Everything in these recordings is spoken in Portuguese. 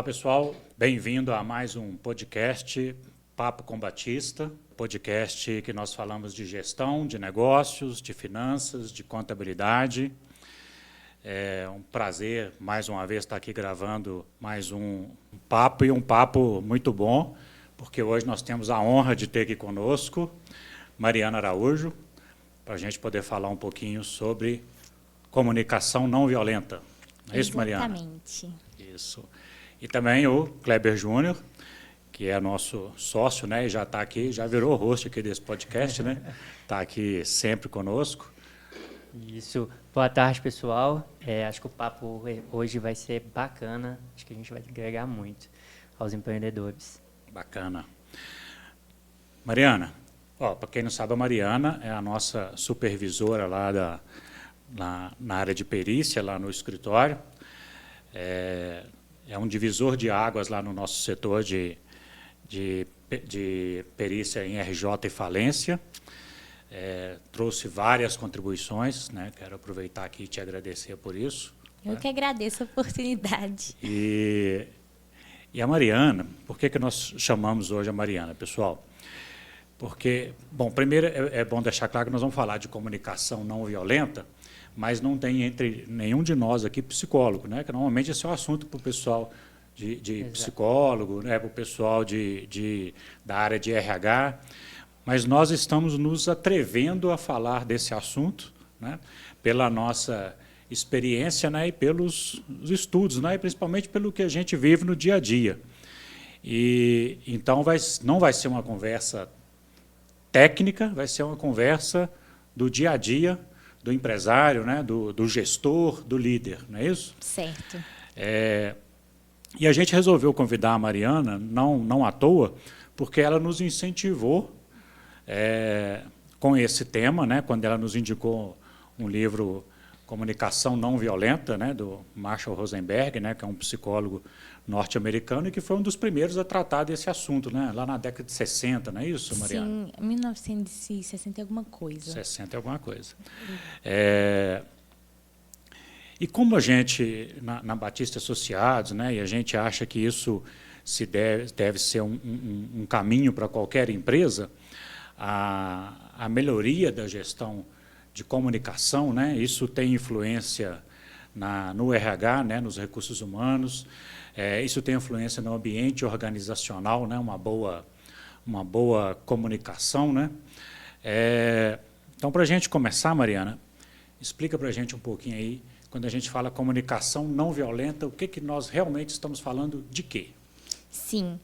Olá, pessoal. Bem-vindo a mais um podcast Papo com Batista, podcast que nós falamos de gestão, de negócios, de finanças, de contabilidade. É um prazer, mais uma vez, estar aqui gravando mais um papo, e um papo muito bom, porque hoje nós temos a honra de ter aqui conosco Mariana Araújo, para a gente poder falar um pouquinho sobre comunicação não violenta. Não é isso, Mariana? Exatamente. Isso. E também o Kleber Júnior, que é nosso sócio, né, e já está aqui, já virou host aqui desse podcast, né? Está aqui sempre conosco. Isso. Boa tarde, pessoal. Acho que o papo hoje vai ser bacana. Acho que a gente vai agregar muito aos empreendedores. Bacana. Mariana, para quem não sabe, a Mariana é a nossa supervisora lá na área de perícia, lá no escritório. É um divisor de águas lá no nosso setor de perícia em RJ e falência. Trouxe várias contribuições, né? Quero aproveitar aqui e te agradecer por isso. Eu que agradeço a oportunidade. E a Mariana, por que nós chamamos hoje a Mariana, pessoal? Porque, bom, primeiro é bom deixar claro que nós vamos falar de comunicação não violenta, mas não tem entre nenhum de nós aqui psicólogo, né? Que normalmente esse é o assunto para o pessoal de psicólogo, né? Para o pessoal da área de RH. Mas nós estamos nos atrevendo a falar desse assunto, né? Pela nossa experiência, né? E pelos estudos, né? E principalmente pelo que a gente vive no dia a dia. E então não vai ser uma conversa técnica, vai ser uma conversa do dia a dia, do empresário, né, do gestor, do líder, não é isso? Certo. E a gente resolveu convidar a Mariana, não à toa, porque ela nos incentivou com esse tema, né, quando ela nos indicou um livro Comunicação Não Violenta, né, do Marshall Rosenberg, né, que é um psicólogo norte-americano e que foi um dos primeiros a tratar desse assunto, né, lá na década de 60, não é isso, Mariana? Sim, 1960 e alguma coisa. 60 e alguma coisa. E como a gente, na Batista Associados, né, e a gente acha que isso deve ser um caminho para qualquer empresa, a melhoria da gestão de comunicação, né, isso tem influência no RH, né, nos recursos humanos, isso tem influência no ambiente organizacional, né, uma boa comunicação, né? Então, para a gente começar, Mariana, explica para a gente um pouquinho aí, quando a gente fala comunicação não violenta, o que nós realmente estamos falando de quê? Sim.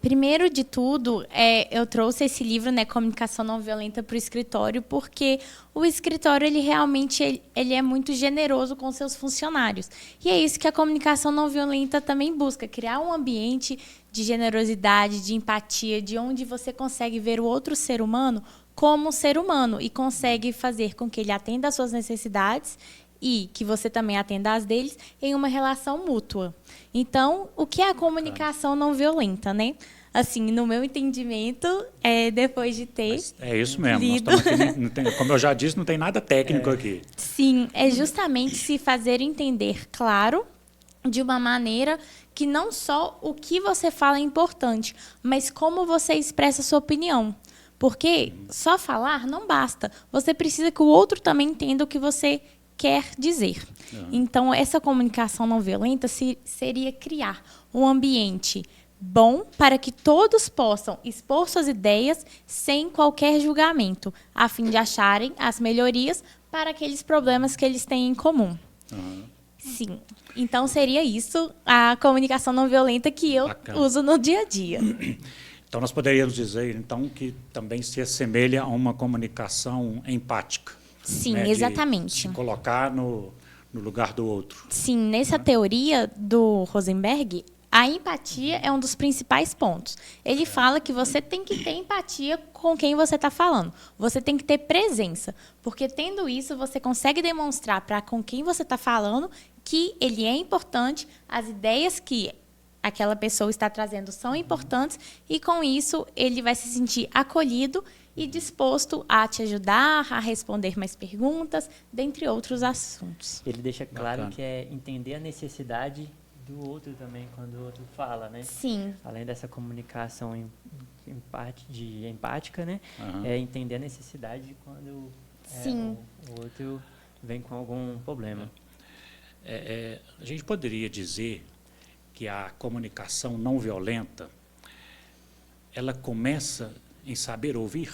Primeiro de tudo, eu trouxe esse livro, né, Comunicação Não Violenta, para o escritório, porque o escritório ele realmente ele é muito generoso com seus funcionários. E é isso que a comunicação não violenta também busca, criar um ambiente de generosidade, de empatia, de onde você consegue ver o outro ser humano como um ser humano e consegue fazer com que ele atenda às suas necessidades e que você também atenda às deles em uma relação mútua. Então, o que é a comunicação não violenta, né? Assim, no meu entendimento, depois de ter isso mesmo. lido... Nós estamos aqui, como eu já disse, não tem nada técnico aqui. Sim, é justamente se fazer entender, claro, de uma maneira que não só o que você fala é importante, mas como você expressa a sua opinião. Porque só falar não basta. Você precisa que o outro também entenda o que você quer dizer. Então, essa comunicação não violenta seria criar um ambiente bom para que todos possam expor suas ideias sem qualquer julgamento, a fim de acharem as melhorias para aqueles problemas que eles têm em comum. Sim. Então, seria isso a comunicação não violenta que eu uso no dia a dia. Então, nós poderíamos dizer, então, que também se assemelha a uma comunicação empática. Sim, né, exatamente. De se colocar no lugar do outro. Sim, nessa teoria do Rosenberg, a empatia é um dos principais pontos. Ele fala que você tem que ter empatia com quem você está falando. Você tem que ter presença, porque tendo isso, você consegue demonstrar para com quem você está falando que ele é importante, as ideias que aquela pessoa está trazendo são importantes e, com isso, ele vai se sentir acolhido e disposto a te ajudar, a responder mais perguntas, dentre outros assuntos. Ele deixa claro Bacana. que é entender a necessidade do outro também, quando o outro fala, né? Sim. Além dessa comunicação empática, né? Aham. É entender a necessidade de quando Sim. o outro vem com algum problema. A gente poderia dizer que a comunicação não violenta, ela começa em saber ouvir?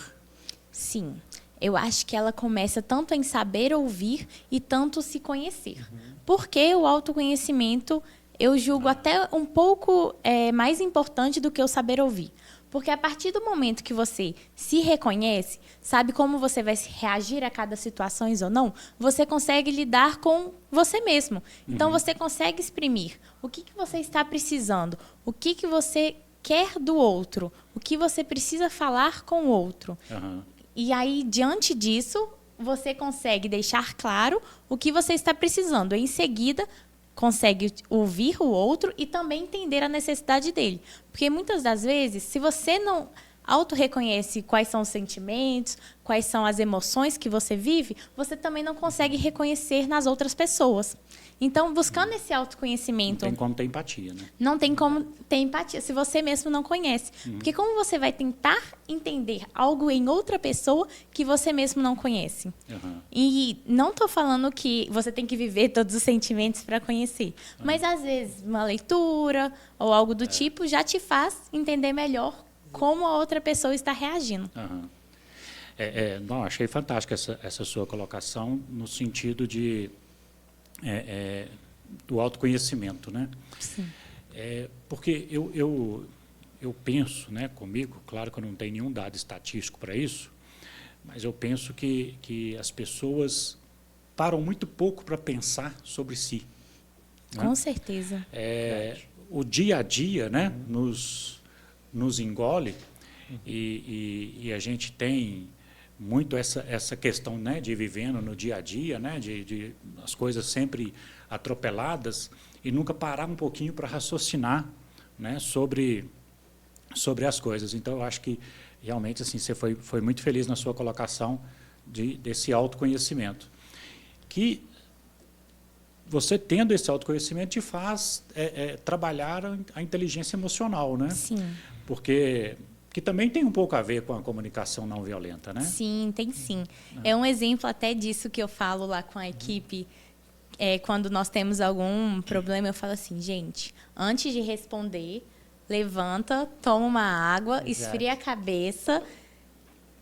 Sim. Eu acho que ela começa tanto em saber ouvir e tanto se conhecer. Porque o autoconhecimento, eu julgo até um pouco mais importante do que o saber ouvir. Porque a partir do momento que você se reconhece, sabe como você vai reagir a cada situação ou não, você consegue lidar com você mesmo. Então, você consegue exprimir o que você está precisando, o que você quer do outro, o que você precisa falar com o outro. Aham. E aí, diante disso, você consegue deixar claro o que você está precisando. Em seguida, consegue ouvir o outro e também entender a necessidade dele. Porque muitas das vezes, se você não auto-reconhece quais são os sentimentos, quais são as emoções que você vive, você também não consegue reconhecer nas outras pessoas. Então, buscando esse Não autoconhecimento, tem como ter empatia, né? não tem como ter empatia se você mesmo não conhece. Porque como você vai tentar entender algo em outra pessoa que você mesmo não conhece? Aham. E não estou falando que você tem que viver todos os sentimentos para conhecer. Mas, às vezes, uma leitura ou algo do tipo já te faz entender melhor como a outra pessoa está reagindo. Aham. Não, achei fantástica essa sua colocação no sentido do autoconhecimento, né? Sim. Porque eu penso, né, comigo, claro que eu não tenho nenhum dado estatístico para isso, mas eu penso que as pessoas param muito pouco para pensar sobre si. Né? Com certeza. O dia a dia, né, nos engole e a gente tem muito essa questão, né, de vivendo no dia a dia, né, de as coisas sempre atropeladas e nunca parar um pouquinho para raciocinar, né, sobre as coisas. Então, eu acho que realmente assim você foi muito feliz na sua colocação desse autoconhecimento, que você tendo esse autoconhecimento te faz trabalhar a inteligência emocional, né? Sim. Porque que também tem um pouco a ver com a comunicação não violenta, né? Sim, tem sim. É um exemplo até disso que eu falo lá com a equipe. Quando nós temos algum problema, eu falo assim, gente, antes de responder, levanta, toma uma água, Exato. esfria a cabeça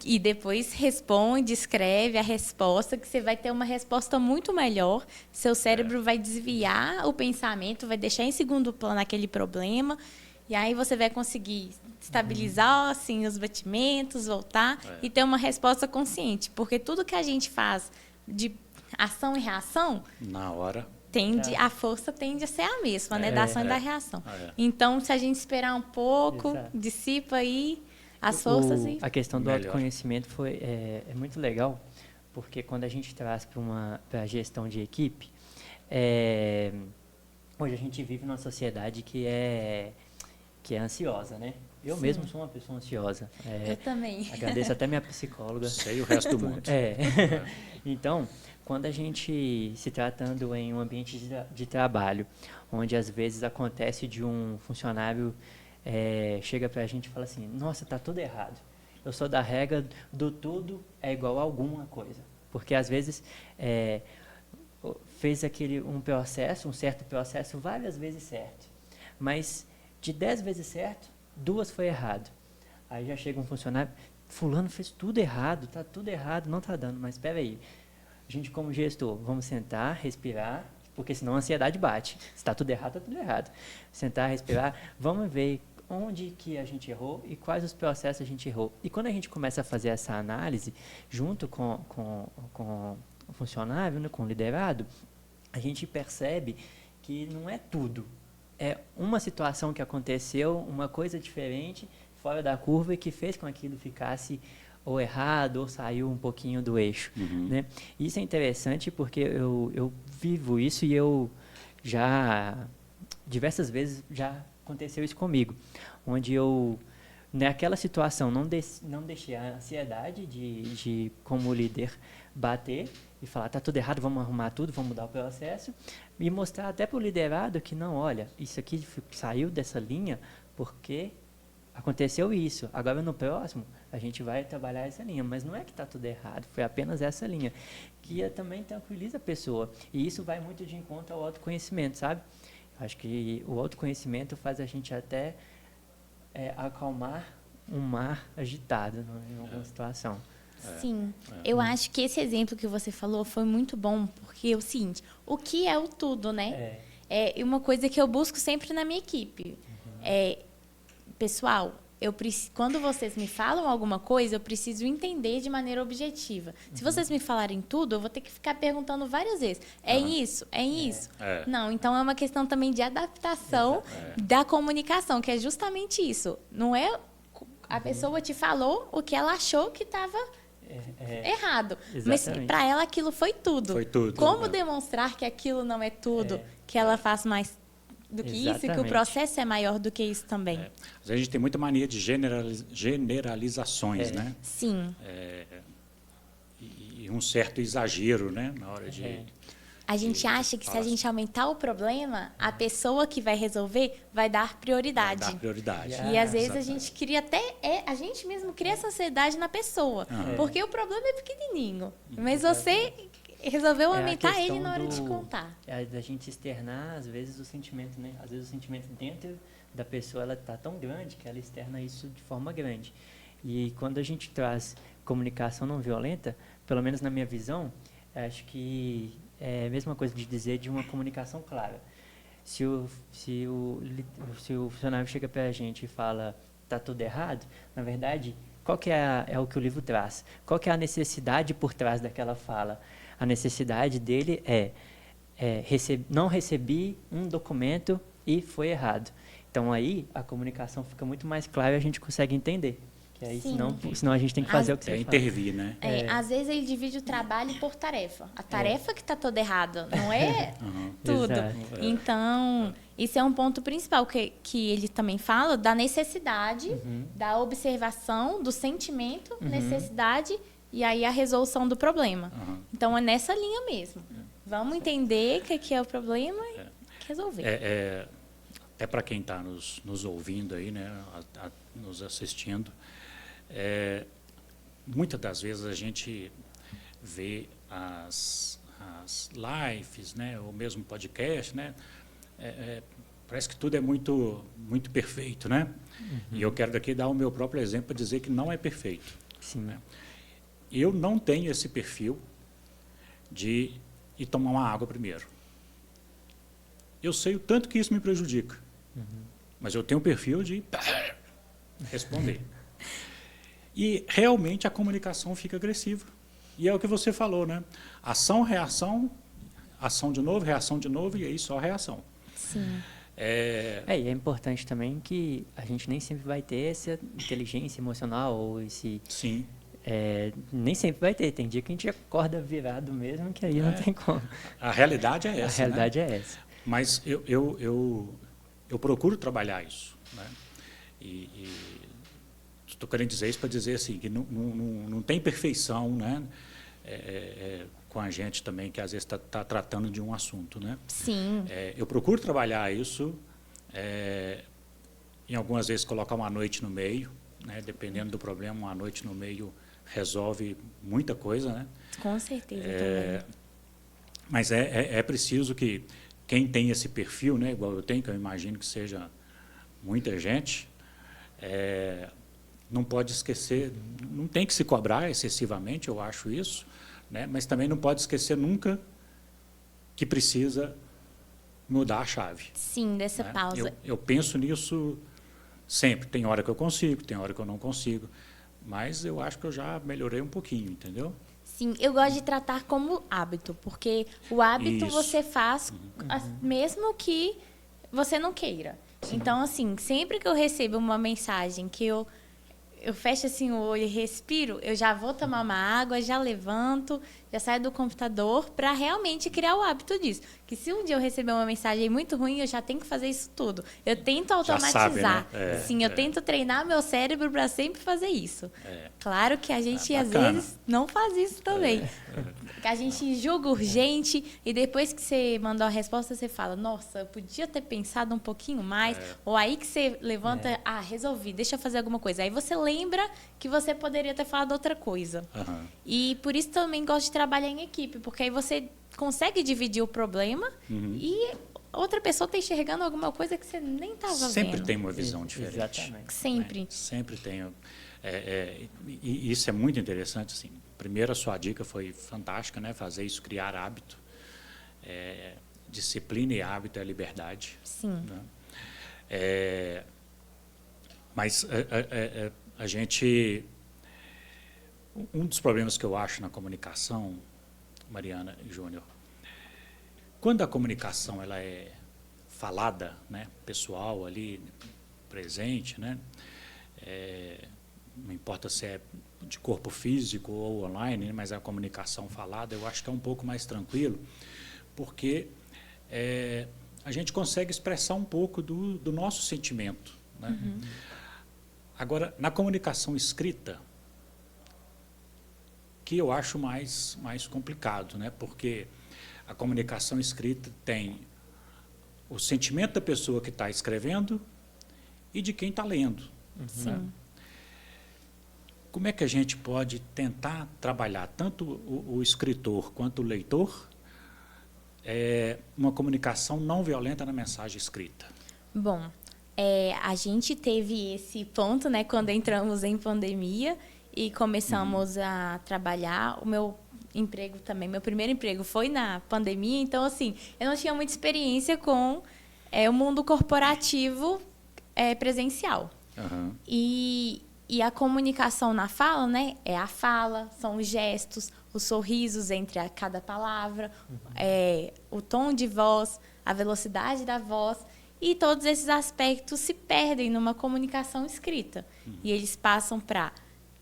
e depois responde, escreve a resposta, que você vai ter uma resposta muito melhor. Seu cérebro vai desviar o pensamento, vai deixar em segundo plano aquele problema. E aí você vai conseguir estabilizar assim, os batimentos, voltar e ter uma resposta consciente. Porque tudo que a gente faz de ação e reação, Na hora. a força tende a ser a mesma, né? Da ação e da reação. Então, se a gente esperar um pouco, Exato. dissipa aí as forças A questão do Melhor. autoconhecimento é muito legal, porque quando a gente traz para a gestão de equipe, hoje a gente vive numa sociedade que é ansiosa, né? Eu mesmo sou uma pessoa ansiosa. Eu também. Agradeço até minha psicóloga. Sei o resto do mundo. Então, quando a gente se tratando em um ambiente de trabalho, onde às vezes acontece de um funcionário chega pra gente e fala assim, nossa, tá tudo errado. Eu sou da regra do tudo é igual a alguma coisa. Porque às vezes fez um certo processo várias vezes certo. Mas de 10 vezes certo, 2 foi errado. Aí já chega um funcionário, fulano fez tudo errado, tá tudo errado, não tá dando, mas espera aí. A gente como gestor, vamos sentar, respirar, porque senão a ansiedade bate. Se está tudo errado, está tudo errado. Sentar, respirar, vamos ver onde que a gente errou e quais os processos a gente errou. E quando a gente começa a fazer essa análise, junto com o funcionário, né, com o liderado, a gente percebe que não é tudo. É uma situação que aconteceu, uma coisa diferente, fora da curva, e que fez com que aquilo ficasse ou errado, ou saiu um pouquinho do eixo. Né? Isso é interessante porque eu vivo isso e eu já, diversas vezes, já aconteceu isso comigo, onde eu, naquela situação, não deixei a ansiedade de como líder bater, e falar, tá tudo errado, vamos arrumar tudo, vamos mudar o processo, e mostrar até para o liderado que não, olha, isso aqui saiu dessa linha porque aconteceu isso. Agora, no próximo, a gente vai trabalhar essa linha. Mas não é que está tudo errado, foi apenas essa linha. Que também tranquiliza a pessoa. E isso vai muito de encontro ao autoconhecimento, sabe? Acho que o autoconhecimento faz a gente até acalmar um mar agitado em alguma situação. Sim, eu acho que esse exemplo que você falou foi muito bom, porque é o seguinte, o que é o tudo, né? É uma coisa que eu busco sempre na minha equipe. Pessoal, quando vocês me falam alguma coisa, eu preciso entender de maneira objetiva. Se vocês me falarem tudo, eu vou ter que ficar perguntando várias vezes. É isso? É isso? Não, então é uma questão também de adaptação da comunicação, que é justamente isso. Não é a pessoa te falou o que ela achou que estava errado. Exatamente. Mas para ela aquilo foi tudo. Foi tudo. Como demonstrar que aquilo não é tudo, que ela faz mais do que isso, e que o processo é maior do que isso também. Às vezes a gente tem muita mania de generalizações, né? Sim. E um certo exagero, né? Na hora de... A gente acha que se a gente aumentar o problema, a pessoa que vai resolver vai dar prioridade. Vai dar prioridade. E às vezes a gente cria a gente mesmo cria essa ansiedade na pessoa. Porque o problema é pequenininho. Mas você resolveu aumentar ele na hora de contar. É da gente externar, às vezes, o sentimento, né? Às vezes o sentimento dentro da pessoa, ela está tão grande que ela externa isso de forma grande. E quando a gente traz comunicação não violenta, pelo menos na minha visão, acho que é a mesma coisa de dizer de uma comunicação clara. Se o funcionário chega para a gente e fala, está tudo errado, na verdade, qual que é o que o livro traz? Qual que é a necessidade por trás daquela fala? A necessidade dele não recebi um documento e foi errado. Então, aí, a comunicação fica muito mais clara e a gente consegue entender. Que aí, senão a gente tem que fazer o que você fala. Intervir, né? Às vezes, ele divide o trabalho por tarefa. A tarefa que está toda errada, não é tudo. Então, isso é um ponto principal que ele também fala, da necessidade, da observação, do sentimento, necessidade, e aí a resolução do problema. Então, é nessa linha mesmo. Vamos entender o que é o problema e resolver. Até para quem está nos ouvindo aí, né, nos assistindo, muitas das vezes a gente vê as lives, né, ou mesmo podcast, né, parece que tudo é muito, muito perfeito, né? E eu quero daqui dar o meu próprio exemplo para dizer que não é perfeito. Sim. Né? Eu não tenho esse perfil de ir tomar uma água primeiro. Eu sei o tanto que isso me prejudica, mas eu tenho o perfil de responder. E realmente a comunicação fica agressiva. E é o que você falou, né? Ação, reação, ação de novo, reação de novo, e aí só reação. Sim. E é importante também que a gente nem sempre vai ter essa inteligência emocional ou esse... Sim. Nem sempre vai ter. Tem dia que a gente acorda virado mesmo, que aí não tem como. A realidade é essa. A realidade né? é essa. Mas eu procuro trabalhar isso. Né? E estou querendo dizer isso para dizer assim, que não tem perfeição, né? Com a gente também, que às vezes está tratando de um assunto. Né? Sim. Eu procuro trabalhar isso, em algumas vezes colocar uma noite no meio, né? Dependendo do problema, uma noite no meio resolve muita coisa. Né? Com certeza também. Mas é preciso que quem tem esse perfil, né, igual eu tenho, que eu imagino que seja muita gente, não pode esquecer, não tem que se cobrar excessivamente, eu acho isso, né, mas também não pode esquecer nunca que precisa mudar a chave. Sim, dessa né? pausa. Eu penso nisso sempre. Tem hora que eu consigo, tem hora que eu não consigo, mas eu acho que eu já melhorei um pouquinho, entendeu? Sim, eu gosto de tratar como hábito, porque o hábito Isso. você faz mesmo que você não queira. Sim. Então, assim, sempre que eu recebo uma mensagem que eu fecho assim o olho e respiro, eu já vou tomar uma água, já levanto, já saio do computador para realmente criar o hábito disso. Que se um dia eu receber uma mensagem muito ruim, eu já tenho que fazer isso tudo. Eu tento automatizar. Já sabe, né? Sim, eu tento treinar meu cérebro para sempre fazer isso. Claro que a gente, às bacana. vezes, não faz isso também. Que a gente julga urgente e depois que você mandou a resposta, você fala, nossa, eu podia ter pensado um pouquinho mais. Ou aí que você levanta, resolvi, deixa eu fazer alguma coisa. Aí você lembra que você poderia ter falado outra coisa. Aham. E por isso também gosto de trabalhar em equipe, porque aí você consegue dividir o problema e outra pessoa está enxergando alguma coisa que você nem estava vendo. Sempre tem uma visão diferente. Exatamente. Sempre. Né? Sempre tem. E isso é muito interessante. Assim. Primeiro, a sua dica foi fantástica, né? Fazer isso, criar hábito. Disciplina e hábito é liberdade. Sim. Né? Mas a gente... Um dos problemas que eu acho na comunicação, Mariana e Júnior, quando a comunicação ela é falada, né, pessoal ali, presente, né, não importa se é de corpo físico ou online, né, mas a comunicação falada, eu acho que é um pouco mais tranquilo, porque a gente consegue expressar um pouco do nosso sentimento. Né? Agora, na comunicação escrita, que eu acho mais complicado, né? Porque a comunicação escrita tem o sentimento da pessoa que está escrevendo e de quem está lendo. Sim. Né? Como é que a gente pode tentar trabalhar tanto o escritor quanto o leitor uma comunicação não violenta na mensagem escrita? Bom, a gente teve esse ponto, né, quando entramos em pandemia e começamos a trabalhar. O meu emprego também, meu primeiro emprego foi na pandemia, então, assim, eu não tinha muita experiência com o mundo corporativo presencial. Uhum. E a comunicação na fala, né, é a fala, são os gestos, os sorrisos entre cada palavra, o tom de voz, a velocidade da voz, e todos esses aspectos se perdem numa comunicação escrita. E eles passam para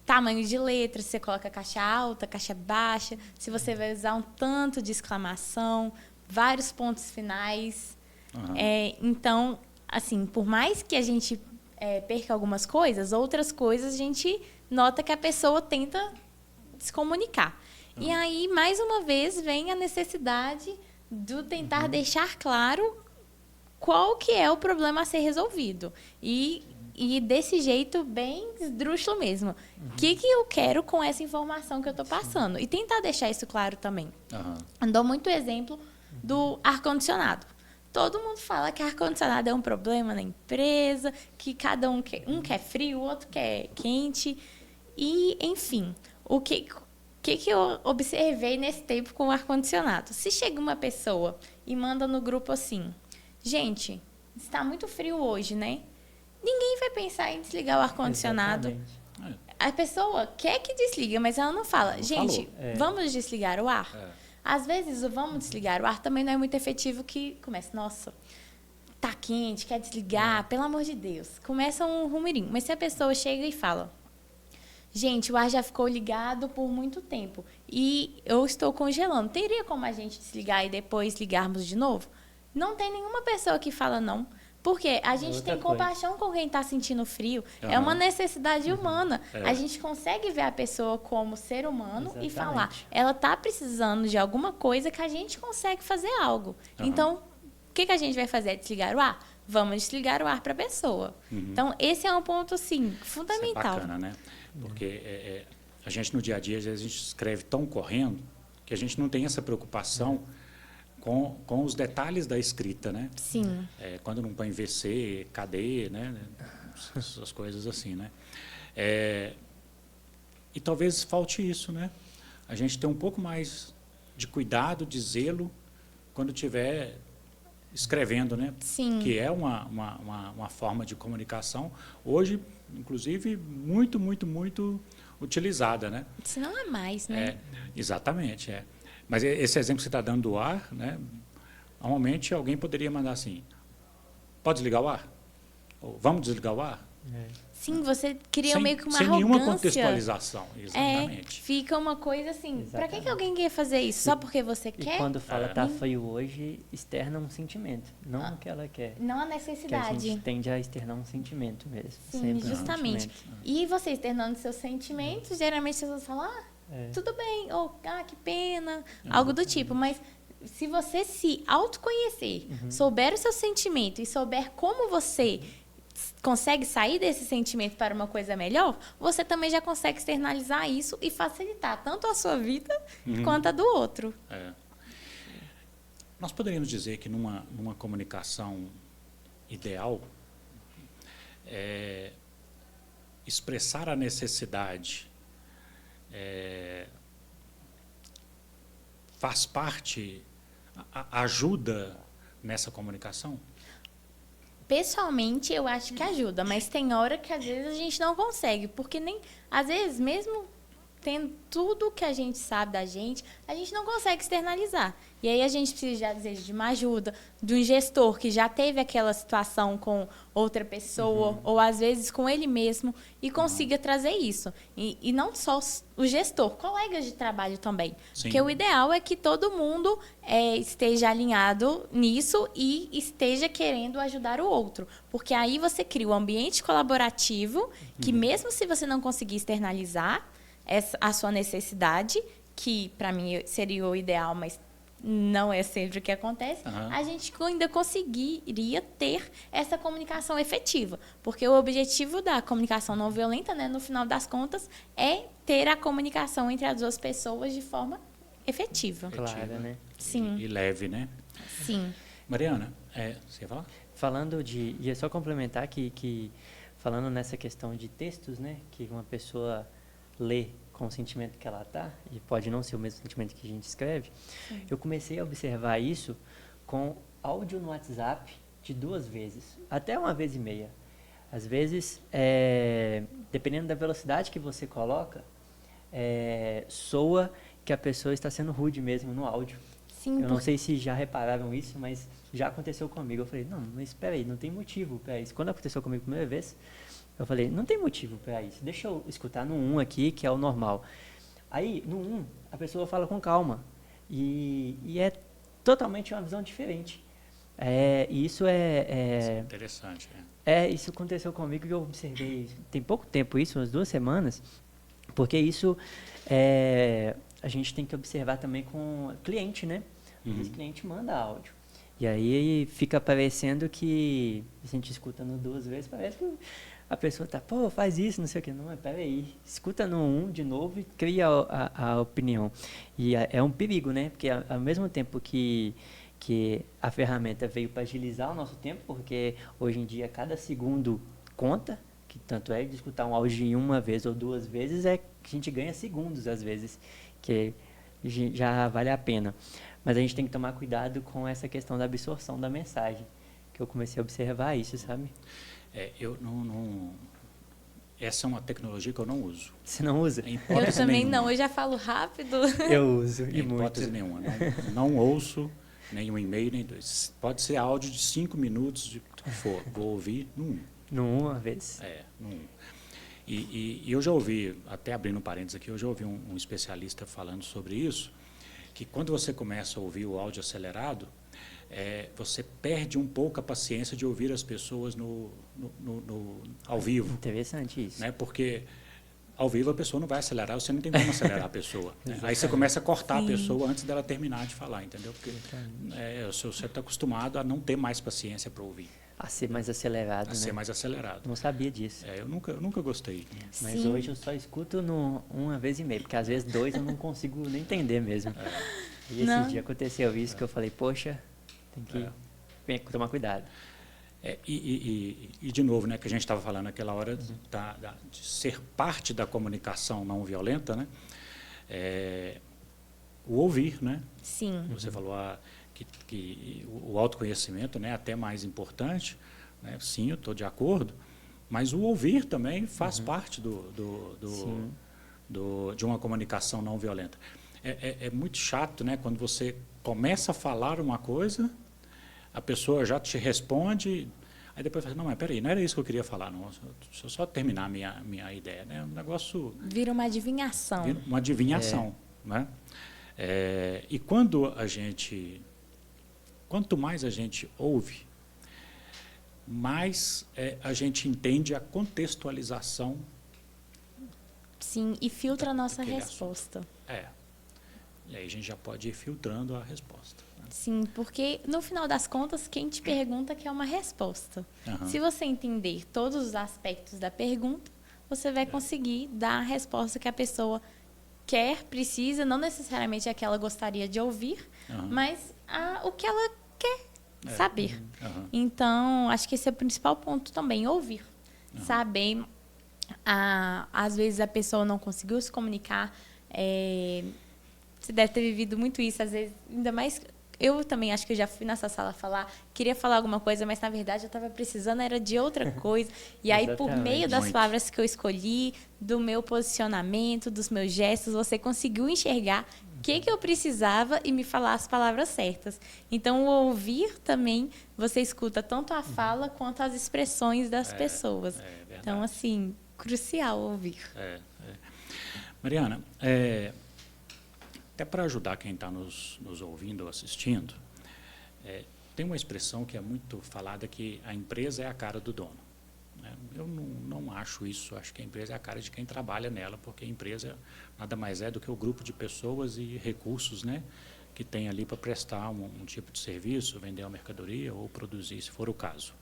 tamanho de letra, se você coloca caixa alta, caixa baixa, se você vai usar um tanto de exclamação, vários pontos finais. Uhum. Então, assim, por mais que a gente perca algumas coisas, outras coisas a gente nota que a pessoa tenta se comunicar. Uhum. E aí, mais uma vez, vem a necessidade de tentar deixar claro qual que é o problema a ser resolvido. E desse jeito bem esdrúxulo mesmo. O que eu quero com essa informação que eu estou passando? E tentar deixar isso claro também. Eu dou muito exemplo do ar-condicionado. Todo mundo fala que ar-condicionado é um problema na empresa, que cada um quer frio, o outro quer quente. E, enfim, o que eu observei nesse tempo com o ar-condicionado? Se chega uma pessoa e manda no grupo assim, gente, está muito frio hoje, né? Ninguém vai pensar em desligar o ar-condicionado. A pessoa quer que desliga, mas ela não fala. Não gente, falou. Vamos desligar o ar? Às vezes, o vamos desligar o ar também não é muito efetivo, que começa, nossa, tá quente, quer desligar, pelo amor de Deus. Começa um rumirinho. Mas se a pessoa chega e fala, gente, o ar já ficou ligado por muito tempo e eu estou congelando, teria como a gente desligar e depois ligarmos de novo? Não tem nenhuma pessoa que fala não. Porque a gente tem compaixão com quem está sentindo frio. É uma necessidade humana. A gente consegue ver a pessoa como ser humano e falar, ela está precisando de alguma coisa que a gente consegue fazer algo. Então, o que a gente vai fazer? Desligar o ar? Vamos desligar o ar para a pessoa. Então, esse é um ponto, sim, fundamental. Isso é bacana, né? Porque a gente, no dia a dia, às vezes, a gente escreve tão correndo que a gente não tem essa preocupação com os detalhes da escrita, né? Sim. Quando não põe VC, KD, né? Essas coisas assim, né? E talvez falte isso, né? A gente ter um pouco mais de cuidado, de zelo, quando estiver escrevendo, né? Sim. Que é uma forma de comunicação, hoje, inclusive, muito, muito, muito utilizada, né? Se não é mais, né? Exatamente, Mas esse exemplo que você está dando do ar, né? Normalmente alguém poderia mandar assim, pode desligar o ar? Ou vamos desligar o ar? Sim, você cria sem, meio que uma sem arrogância. nenhuma contextualização, exatamente. Fica uma coisa assim, pra que Exatamente. alguém quer fazer isso? Só porque você E quer? quando fala tá feio hoje, externa um sentimento, não o que ela quer. Não a Que a necessidade. gente tende a externar um sentimento mesmo. Sim, sempre um justamente. sentimento. E você externando seus sentimentos, geralmente as pessoas falam, tudo bem, ou que pena, algo do tipo. Mas se você se autoconhecer, souber o seu sentimento e souber como você consegue sair desse sentimento para uma coisa melhor, você também já consegue externalizar isso e facilitar tanto a sua vida quanto a do outro. É. Nós poderíamos dizer que numa comunicação ideal, expressar a necessidade faz parte, ajuda nessa comunicação? Pessoalmente, eu acho que ajuda, mas tem hora que às vezes a gente não consegue, porque nem às vezes mesmo tendo tudo que a gente sabe da gente, a gente não consegue externalizar. E aí a gente precisa, às vezes, de uma ajuda, de um gestor que já teve aquela situação com outra pessoa, ou às vezes com ele mesmo, e consiga trazer isso. E não só o gestor, colegas de trabalho também. Sim. Porque o ideal é que todo mundo esteja alinhado nisso e esteja querendo ajudar o outro. Porque aí você cria um ambiente colaborativo que, mesmo se você não conseguir externalizar a sua necessidade, que para mim seria o ideal, mas não é sempre o que acontece, a gente ainda conseguiria ter essa comunicação efetiva. Porque o objetivo da comunicação não violenta, né, no final das contas, é ter a comunicação entre as duas pessoas de forma efetiva. Claro, né? Sim. E leve, né? Sim. Mariana, você ia falar? Falando de... Ia só complementar que falando nessa questão de textos, né? Que uma pessoa lê com o sentimento que ela tá, e pode não ser o mesmo sentimento que a gente escreve, eu comecei a observar isso com áudio no WhatsApp de 2 vezes, até 1,5 vezes. Às vezes, dependendo da velocidade que você coloca, soa que a pessoa está sendo rude mesmo no áudio. Sim, Eu não sei se já repararam isso, mas já aconteceu comigo. Eu falei, não, mas espera aí, não tem motivo para isso. Quando aconteceu comigo a primeira vez, eu falei, não tem motivo para isso. Deixa eu escutar no 1 aqui, que é o normal. Aí, no 1, a pessoa fala com calma. E é totalmente uma visão diferente. E isso Isso é interessante. isso aconteceu comigo e eu observei, tem pouco tempo isso, umas 2 semanas, porque isso a gente tem que observar também com cliente, né? Esse cliente manda áudio. E aí fica parecendo que a gente escuta no 2 vezes, parece que a pessoa tá, pô, faz isso, não sei o que. Não, mas peraí, escuta no 1 de novo e cria a opinião. E é um perigo, né? Porque ao mesmo tempo que a ferramenta veio para agilizar o nosso tempo, porque hoje em dia cada segundo conta, que tanto é de escutar um áudio em 1 vez ou 2 vezes, que a gente ganha segundos às vezes, que já vale a pena. Mas a gente tem que tomar cuidado com essa questão da absorção da mensagem, que eu comecei a observar isso, sabe? Eu não... Essa é uma tecnologia que eu não uso. Você não usa? Em Eu hipótese também nenhuma. não, eu já falo rápido. Eu uso, Em e muito. hipótese nenhuma. Não ouço nem um e-mail, nem 2. Pode ser áudio de 5 minutos, de o que for. Vou ouvir no 1. No 1 vez. No 1. E eu já ouvi, até abrindo um parênteses aqui, eu já ouvi um especialista falando sobre isso, que quando você começa a ouvir o áudio acelerado, você perde um pouco a paciência de ouvir as pessoas ao vivo. Interessante isso. Né? Porque ao vivo a pessoa não vai acelerar, você não tem como acelerar a pessoa. Né? Aí você começa a cortar a pessoa antes dela terminar de falar, entendeu? Porque você está acostumado a não ter mais paciência para ouvir. A ser mais acelerado, né? Ser mais acelerado. Não sabia disso. Eu nunca gostei. Mas Sim. hoje eu só escuto no 1,5 vezes, porque às vezes 2 eu não consigo nem entender mesmo. E esse dia aconteceu isso que eu falei, poxa, tem que tomar cuidado. E de novo, né, que a gente estava falando naquela hora de ser parte da comunicação não violenta, né? O ouvir, né? Sim. Você falou que o autoconhecimento, né, até mais importante, né? Sim, eu estou de acordo, mas o ouvir também faz parte de uma comunicação não violenta. É muito chato, né, quando você começa a falar uma coisa, a pessoa já te responde, Aí depois fala, não, mas peraí, não era isso que eu queria falar, não. Deixa eu só terminar a minha ideia. Né? Um negócio... Vira uma adivinhação. Vira uma adivinhação. Né? E quando quanto mais a gente ouve, mais a gente entende a contextualização. Sim, e filtra a nossa daquele resposta. E aí a gente já pode ir filtrando a resposta. Né? Sim, porque no final das contas, quem te pergunta quer uma resposta. Se você entender todos os aspectos da pergunta, você vai conseguir dar a resposta que a pessoa quer, precisa, não necessariamente a que ela gostaria de ouvir, mas o que ela quer saber. Então, acho que esse é o principal ponto também, ouvir. Saber, às vezes a pessoa não conseguiu se comunicar, você deve ter vivido muito isso, às vezes, ainda mais... Eu também acho que eu já fui nessa sala falar, queria falar alguma coisa, mas na verdade eu estava precisando era de outra coisa. E aí, por meio das palavras que eu escolhi, do meu posicionamento, dos meus gestos, você conseguiu enxergar o que eu precisava e me falar as palavras certas. Então, o ouvir também, você escuta tanto a fala quanto as expressões das pessoas. Então, assim, crucial ouvir. Mariana, até para ajudar quem está nos ouvindo ou assistindo, tem uma expressão que é muito falada, que a empresa é a cara do dono. Né? Eu não acho isso, acho que a empresa é a cara de quem trabalha nela, porque a empresa nada mais é do que o grupo de pessoas e recursos, né, que tem ali para prestar um tipo de serviço, vender uma mercadoria ou produzir, se for o caso.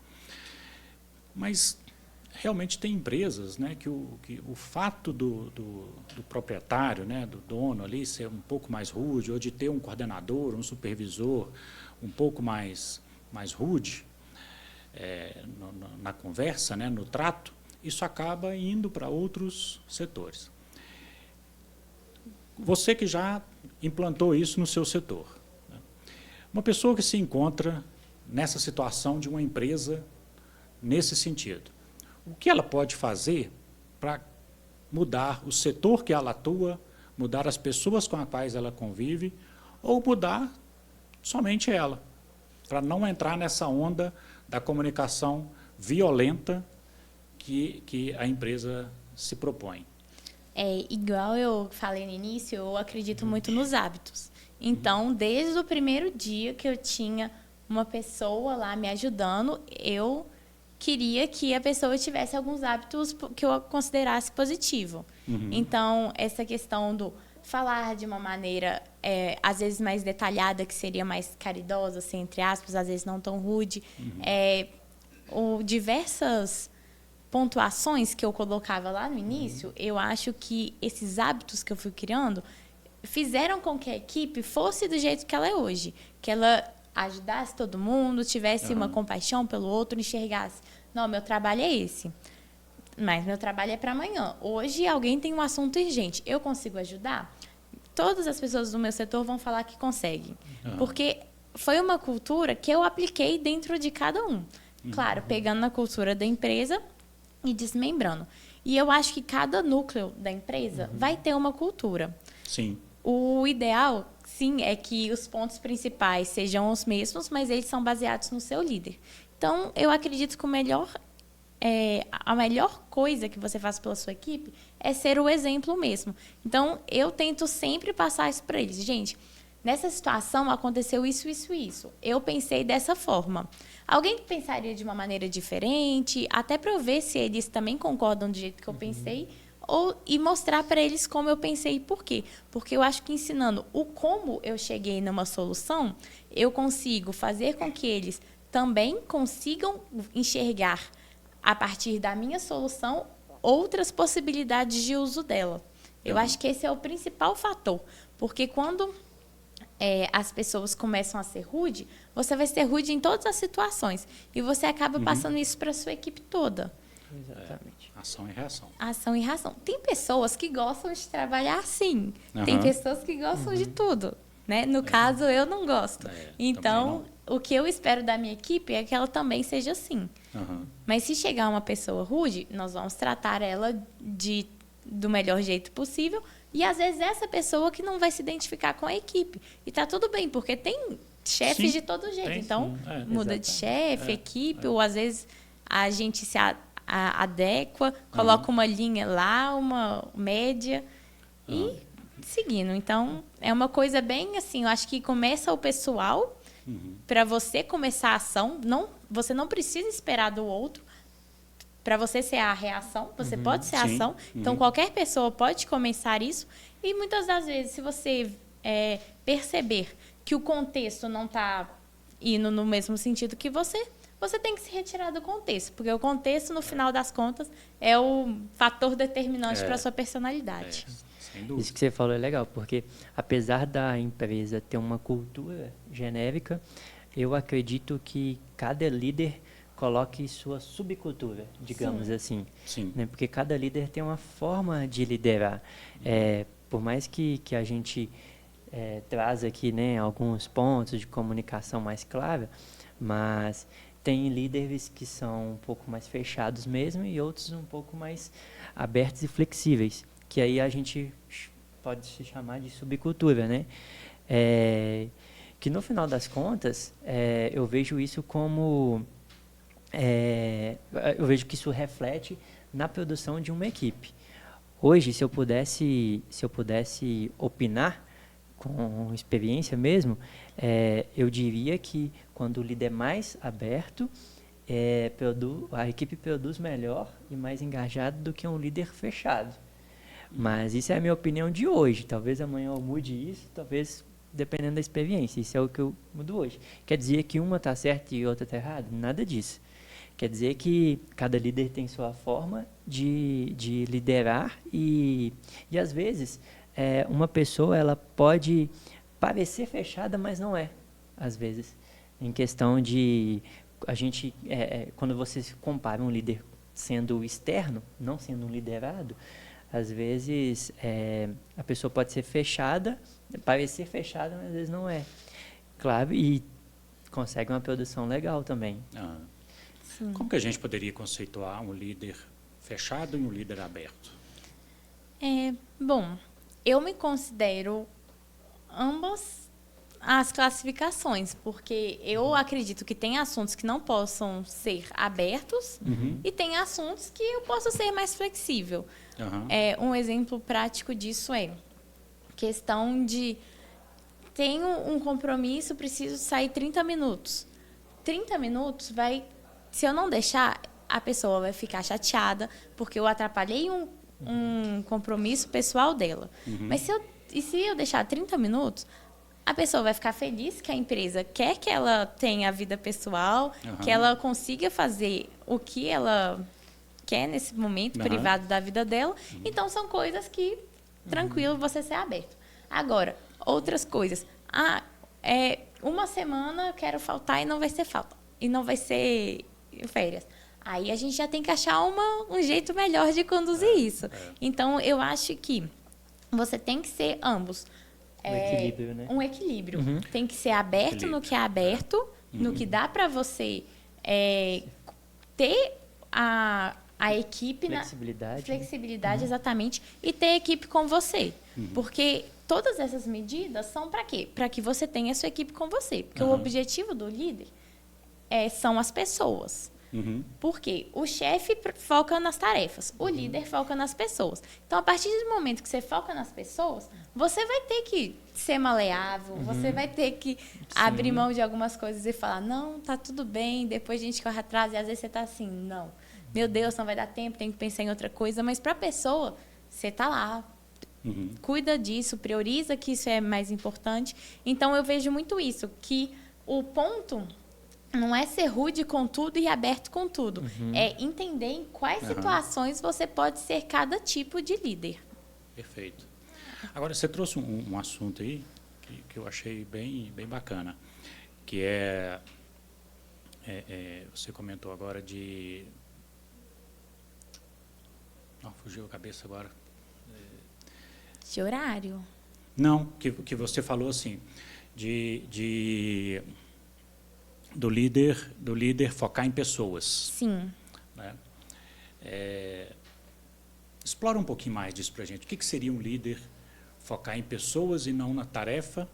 Mas realmente tem empresas, né, que o fato do proprietário, né, do dono ali ser um pouco mais rude, ou de ter um coordenador, um supervisor um pouco mais rude na conversa, né, no trato, isso acaba indo para outros setores. Você que já implantou isso no seu setor, né, uma pessoa que se encontra nessa situação de uma empresa nesse sentido, o que ela pode fazer para mudar o setor que ela atua, mudar as pessoas com as quais ela convive, ou mudar somente ela, para não entrar nessa onda da comunicação violenta que a empresa se propõe? Igual eu falei no início, eu acredito muito nos hábitos. Então, desde o primeiro dia que eu tinha uma pessoa lá me ajudando, eu queria que a pessoa tivesse alguns hábitos que eu considerasse positivo. Então, essa questão do falar de uma maneira, às vezes, mais detalhada, que seria mais caridosa, assim, entre aspas, às vezes não tão rude. Diversas pontuações que eu colocava lá no início, eu acho que esses hábitos que eu fui criando fizeram com que a equipe fosse do jeito que ela é hoje. Que ela ajudasse todo mundo, tivesse uma compaixão pelo outro, enxergasse, não, meu trabalho é esse, mas meu trabalho é para amanhã. Hoje alguém tem um assunto urgente, eu consigo ajudar? Todas as pessoas do meu setor vão falar que conseguem, porque foi uma cultura que eu apliquei dentro de cada um. Claro, pegando na cultura da empresa e desmembrando. E eu acho que cada núcleo da empresa vai ter uma cultura. Sim. O ideal, sim, é que os pontos principais sejam os mesmos, mas eles são baseados no seu líder. Então, eu acredito que a melhor coisa que você faz pela sua equipe é ser o exemplo mesmo. Então, eu tento sempre passar isso para eles. Gente, nessa situação aconteceu isso, isso e isso. Eu pensei dessa forma. Alguém pensaria de uma maneira diferente, até para eu ver se eles também concordam do jeito que eu pensei, e mostrar para eles como eu pensei e por quê. Porque eu acho que ensinando o como eu cheguei numa solução, eu consigo fazer com que eles também consigam enxergar, a partir da minha solução, outras possibilidades de uso dela. Eu acho que esse é o principal fator. Porque quando as pessoas começam a ser rude, você vai ser rude em todas as situações. E você acaba passando isso para a sua equipe toda. Exatamente. Ação e reação. Ação e reação. Tem pessoas que gostam de trabalhar assim. Tem pessoas que gostam de tudo. Né? No caso, eu não gosto. Então, o que eu espero da minha equipe é que ela também seja assim. Mas se chegar uma pessoa rude, nós vamos tratar ela do melhor jeito possível. E, às vezes, essa pessoa que não vai se identificar com a equipe. E tá tudo bem, porque tem chefes Sim, de todo jeito. tem, Então, sim. É, muda de chefe, É, equipe, ou às vezes a gente se adequa, coloca uma linha lá, uma média e seguindo. Então, é uma coisa bem assim, eu acho que começa o pessoal para você começar a ação, você não precisa esperar do outro para você ser a reação, você pode ser a Sim. ação. Então, qualquer pessoa pode começar isso. E muitas das vezes, se você perceber que o contexto não está indo no mesmo sentido que você tem que se retirar do contexto. Porque o contexto, no final das contas, é o fator determinante para a sua personalidade. Sem dúvida. Isso que você falou é legal, porque apesar da empresa ter uma cultura genérica, eu acredito que cada líder coloque sua subcultura, digamos assim. Sim. Né? Porque cada líder tem uma forma de liderar. Por mais que a gente traz aqui, né, alguns pontos de comunicação mais clara, mas tem líderes que são um pouco mais fechados mesmo e outros um pouco mais abertos e flexíveis, que aí a gente pode se chamar de subcultura, né? Que no final das contas, eu vejo isso como... eu vejo que isso reflete na produção de uma equipe. Hoje, se eu pudesse opinar com experiência mesmo, eu diria que quando o líder é mais aberto, a equipe produz melhor e mais engajado do que um líder fechado. Mas isso é a minha opinião de hoje. Talvez amanhã eu mude isso, talvez dependendo da experiência. Isso é o que eu mudo hoje. Quer dizer que uma está certa e outra está errada? Nada disso. Quer dizer que cada líder tem sua forma de liderar e às vezes, uma pessoa ela pode parecer fechada, mas não é, às vezes. Em questão de, quando você compara um líder sendo externo, não sendo um liderado, às vezes a pessoa pode ser fechada, parecer fechada, mas às vezes não é. Claro, e consegue uma produção legal também. Como que a gente poderia conceituar um líder fechado e um líder aberto? Bom, eu me considero ambas as classificações, porque eu acredito que tem assuntos que não possam ser abertos e tem assuntos que eu posso ser mais flexível. Um exemplo prático disso é questão de tenho um compromisso, preciso sair 30 minutos. 30 minutos se eu não deixar, a pessoa vai ficar chateada porque eu atrapalhei um compromisso pessoal dela. Mas se eu deixar 30 minutos, a pessoa vai ficar feliz que a empresa quer que ela tenha a vida pessoal, que ela consiga fazer o que ela quer nesse momento privado da vida dela. Então, são coisas que, tranquilo, você ser aberto. Agora, outras coisas. Uma semana eu quero faltar e não vai ser falta. E não vai ser férias. Aí a gente já tem que achar um jeito melhor de conduzir isso. Então, eu acho que você tem que ser ambos. Um equilíbrio, né? Um equilíbrio. Tem que ser aberto no que é aberto, no que dá para você ter a equipe... Flexibilidade. Flexibilidade, exatamente. E ter a equipe com você. Porque todas essas medidas são para quê? Para que você tenha a sua equipe com você. Porque o objetivo do líder são as pessoas. Porque o chefe foca nas tarefas, o líder foca nas pessoas. Então, a partir do momento que você foca nas pessoas, você vai ter que ser maleável, você vai ter que abrir mão de algumas coisas e falar, não, tá tudo bem, depois a gente corre atrás, e às vezes você tá assim, não, meu Deus, não vai dar tempo, tem que pensar em outra coisa, mas para a pessoa, você tá lá, cuida disso, prioriza que isso é mais importante. Então, eu vejo muito isso, que o ponto... não é ser rude com tudo e aberto com tudo. É entender em quais situações você pode ser cada tipo de líder. Perfeito. Agora, você trouxe um assunto aí que eu achei bem bacana, que você comentou agora de... Não, fugiu a cabeça agora. De horário? Não, que você falou assim, do líder focar em pessoas. Sim. Né? Explora um pouquinho mais disso para a gente. O que seria um líder focar em pessoas e não na tarefa?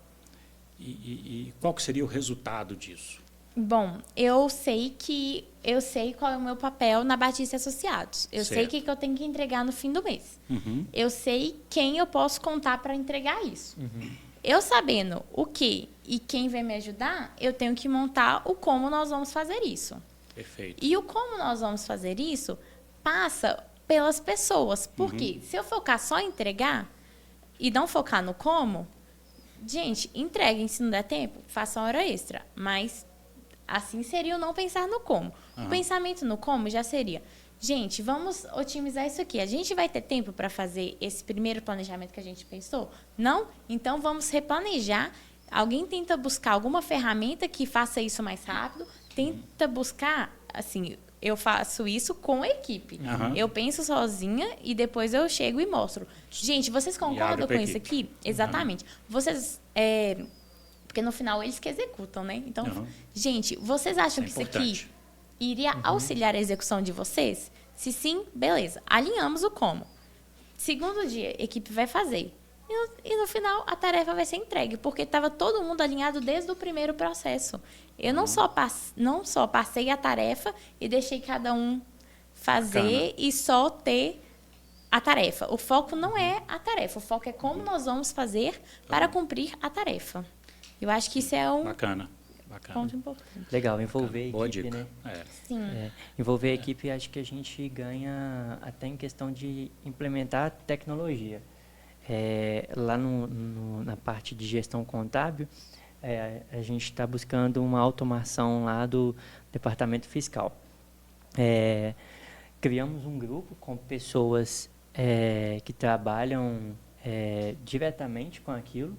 E qual que seria o resultado disso? Bom, eu sei qual é o meu papel na Batista e Associados. Eu sei o Certo. que eu tenho que entregar no fim do mês. Uhum. Eu sei quem eu posso contar para entregar isso. Eu sabendo o que e quem vai me ajudar, eu tenho que montar o como nós vamos fazer isso. Perfeito. E o como nós vamos fazer isso passa pelas pessoas. Porque se eu focar só em entregar e não focar no como, gente, entreguem. Se não der tempo, façam hora extra. Mas assim seria o não pensar no como. O pensamento no como já seria, gente, vamos otimizar isso aqui. A gente vai ter tempo para fazer esse primeiro planejamento que a gente pensou? Não? Então vamos replanejar. Alguém tenta buscar alguma ferramenta que faça isso mais rápido. Tenta buscar, assim, eu faço isso com a equipe. Eu penso sozinha e depois eu chego e mostro. Gente, vocês concordam com isso aqui? Exatamente. Vocês... porque no final eles que executam, né? Então, gente, vocês acham que isso aqui iria auxiliar a execução de vocês? Se sim, beleza. Alinhamos o como. Segundo dia, a equipe vai fazer. E no final, a tarefa vai ser entregue, porque estava todo mundo alinhado desde o primeiro processo. Eu não só passei a tarefa e deixei cada um fazer e só ter a tarefa. O foco não é a tarefa, o foco é como nós vamos fazer para cumprir a tarefa. Eu acho que isso é um ponto importante. Legal, envolver Boa a equipe, dica. né? Sim. Envolver a equipe, acho que a gente ganha até em questão de implementar tecnologia. Lá na parte de gestão contábil, a gente está buscando uma automação lá do departamento fiscal. Criamos um grupo com pessoas que trabalham diretamente com aquilo.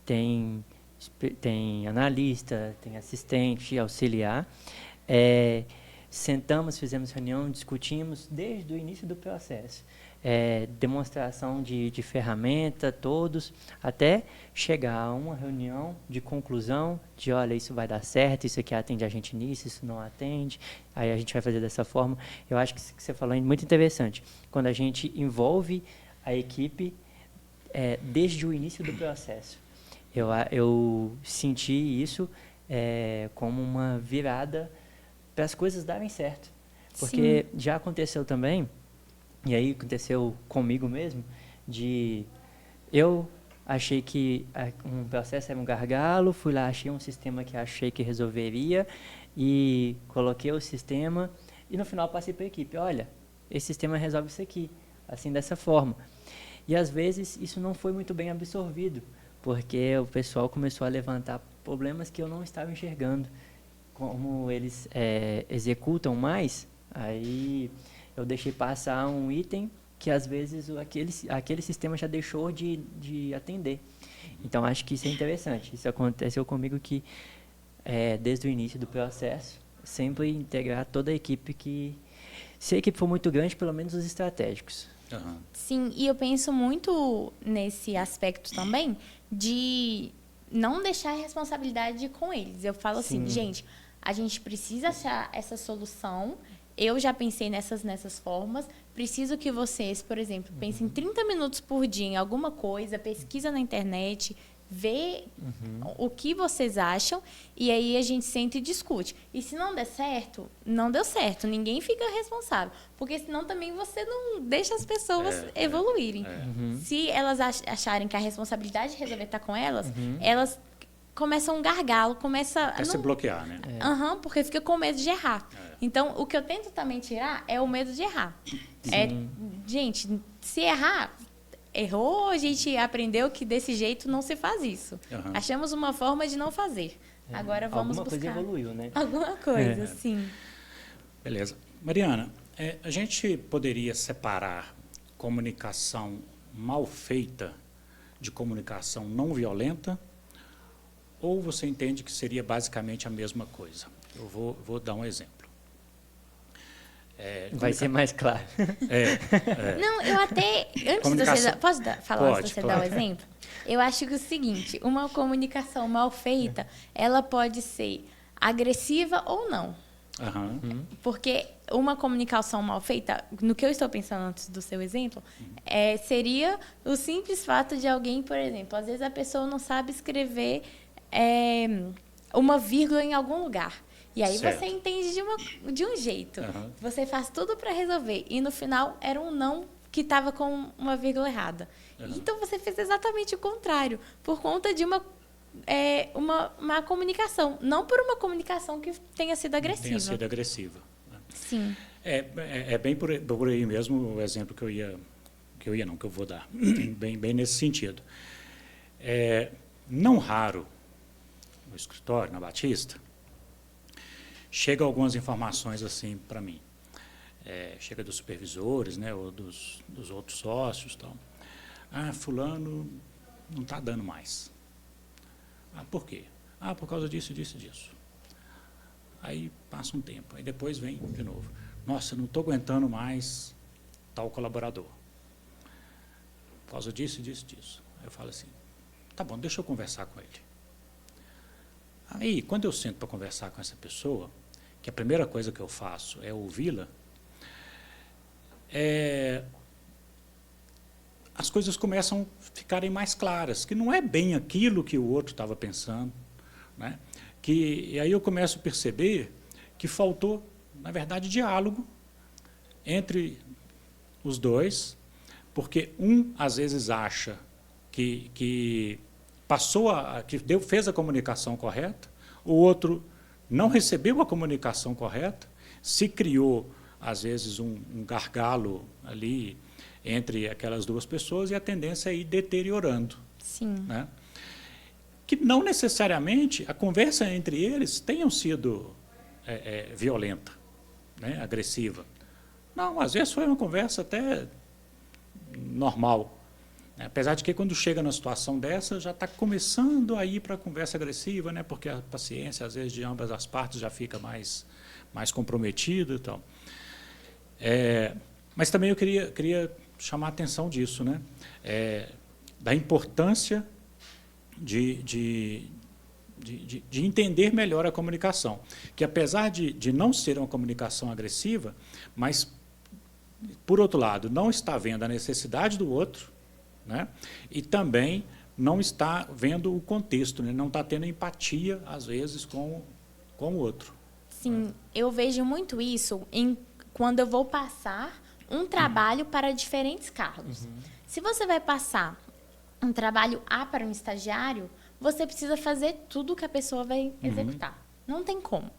Tem analista, tem assistente, auxiliar. Sentamos, fizemos reunião, discutimos desde o início do processo. Demonstração de ferramenta, todos, até chegar a uma reunião de conclusão de, olha, isso vai dar certo, isso aqui atende a gente nisso, isso não atende, aí a gente vai fazer dessa forma. Eu acho que isso que você falou é muito interessante. Quando a gente envolve a equipe desde o início do processo. Eu senti isso como uma virada para as coisas darem certo. Porque já aconteceu também, e aí aconteceu comigo mesmo, eu achei que um processo era um gargalo, fui lá, achei um sistema que achei que resolveria e coloquei o sistema e no final passei para a equipe, olha, esse sistema resolve isso aqui, assim, dessa forma. E às vezes isso não foi muito bem absorvido, porque o pessoal começou a levantar problemas que eu não estava enxergando. Como eles executam mais, aí eu deixei passar um item que às vezes aquele sistema já deixou de atender. Então acho que isso é interessante. Isso aconteceu comigo que desde o início do processo, sempre integrar toda a equipe que, se a equipe for muito grande, pelo menos os estratégicos. Sim, e eu penso muito nesse aspecto também de não deixar a responsabilidade com eles. Eu falo assim, gente, a gente precisa achar essa solução. Eu já pensei nessas formas. Preciso que vocês, por exemplo, pensem 30 minutos por dia em alguma coisa, pesquisa na internet, vê o que vocês acham e aí a gente senta e discute. E se não der certo, não deu certo. Ninguém fica responsável. Porque senão também você não deixa as pessoas evoluírem. Se elas acharem que a responsabilidade de resolver está com elas, elas começam um gargalo, começa se bloquear, né? Porque fica com medo de errar. Então, o que eu tento também tirar é o medo de errar. Gente, se errar, errou, a gente aprendeu que desse jeito não se faz isso. Achamos uma forma de não fazer. Agora vamos buscar. Alguma coisa evoluiu, né? Alguma coisa, sim. Beleza. Mariana, a gente poderia separar comunicação mal feita de comunicação não violenta? Ou você entende que seria basicamente a mesma coisa? Eu vou dar um exemplo. Vai ser mais claro. Não, eu até... Antes de você... Posso falar antes de você dar o exemplo? Eu acho que é o seguinte, uma comunicação mal feita, ela pode ser agressiva ou não. Aham. Porque uma comunicação mal feita, no que eu estou pensando antes do seu exemplo, seria o simples fato de alguém, por exemplo, às vezes a pessoa não sabe escrever uma vírgula em algum lugar. E aí Certo. você entende de um jeito. Aham. Você faz tudo para resolver. E no final era um não que estava com uma vírgula errada. Então você fez exatamente o contrário, por conta de uma má comunicação. Não por uma comunicação que tenha sido agressiva. Tenha sido agressiva. Né? Sim. É bem por aí mesmo o exemplo que eu vou dar. bem nesse sentido. Não raro, no escritório, na Batista, chega algumas informações assim para mim. Chega dos supervisores, né, ou dos outros sócios. Tal. Fulano não está dando mais. Por quê? Por causa disso, disso, disso. Aí passa um tempo, aí depois vem de novo. Nossa, não estou aguentando mais tal colaborador. Por causa disso, disso, disso. Aí eu falo assim, tá bom, deixa eu conversar com ele. Aí, quando eu sento para conversar com essa pessoa, que a primeira coisa que eu faço é ouvi-la, as coisas começam a ficarem mais claras, que não é bem aquilo que o outro estava pensando, né? E aí eu começo a perceber que faltou, na verdade, diálogo entre os dois, porque um, às vezes, acha que fez a comunicação correta, o outro não recebeu a comunicação correta, se criou, às vezes, um gargalo ali entre aquelas duas pessoas e a tendência é ir deteriorando. Sim. Né? Que não necessariamente a conversa entre eles tenha sido violenta, né? Agressiva. Não, às vezes foi uma conversa até normal. Apesar de que quando chega numa situação dessa, já está começando a ir para a conversa agressiva, né? Porque a paciência, às vezes, de ambas as partes já fica mais comprometida e tal. Mas também eu queria chamar a atenção disso, né? Da importância de entender melhor a comunicação. Que apesar de não ser uma comunicação agressiva, mas, por outro lado, não está vendo a necessidade do outro, né? E também não está vendo o contexto, né? Não está tendo empatia, às vezes, com o outro. Sim, eu vejo muito isso quando eu vou passar um trabalho para diferentes cargos. Se você vai passar um trabalho A para um estagiário, você precisa fazer tudo que a pessoa vai executar. Não tem como.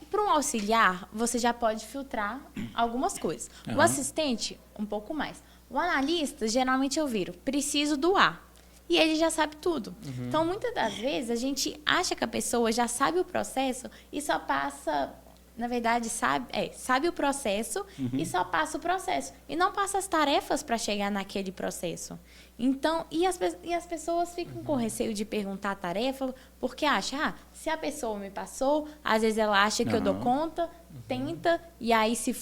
Para um auxiliar, você já pode filtrar algumas coisas. O assistente, um pouco mais. O analista, geralmente eu viro, preciso do A. E ele já sabe tudo. Então, muitas das vezes, a gente acha que a pessoa já sabe o processo e só passa... Na verdade, sabe o processo e só passa o processo. E não passa as tarefas para chegar naquele processo. Então, e as pessoas ficam com receio de perguntar a tarefa, porque acham, se a pessoa me passou, às vezes ela acha que eu dou conta, tenta, e aí se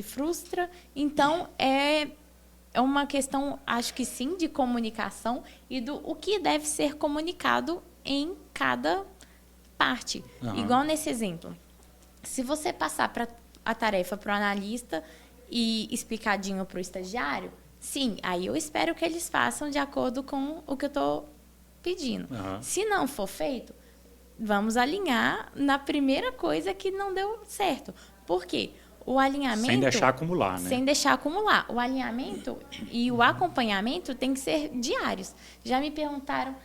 frustra. Então, é uma questão, acho que sim, de comunicação e do o que deve ser comunicado em cada parte. Igual nesse exemplo. Se você passar a tarefa para o analista e explicadinho para o estagiário, sim, aí eu espero que eles façam de acordo com o que eu estou pedindo. Se não for feito, vamos alinhar na primeira coisa que não deu certo. Por quê? O alinhamento... Sem deixar acumular, né? Sem deixar acumular. O alinhamento e o acompanhamento tem que ser diários. Já me perguntaram,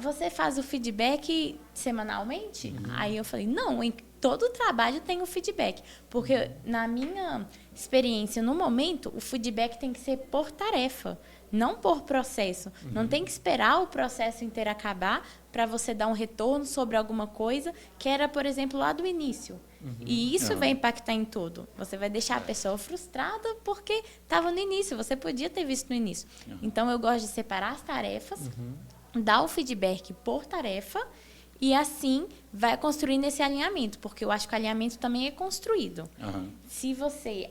você faz o feedback semanalmente? Aí eu falei, não, todo trabalho tem o feedback, porque na minha experiência, no momento, o feedback tem que ser por tarefa, não por processo. Não tem que esperar o processo inteiro acabar para você dar um retorno sobre alguma coisa que era, por exemplo, lá do início. E isso vai impactar em tudo. Você vai deixar a pessoa frustrada porque estava no início, você podia ter visto no início. Então, eu gosto de separar as tarefas, dar o feedback por tarefa, e assim vai construindo esse alinhamento, porque eu acho que o alinhamento também é construído. Se você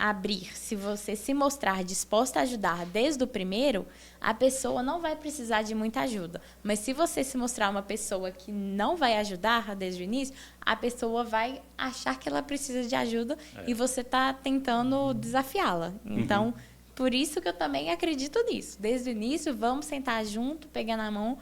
abrir, se você se mostrar disposta a ajudar desde o primeiro, a pessoa não vai precisar de muita ajuda. Mas se você se mostrar uma pessoa que não vai ajudar desde o início, a pessoa vai achar que ela precisa de ajuda e você está tentando desafiá-la. Então, por isso que eu também acredito nisso. Desde o início, vamos sentar junto, pegar na mão,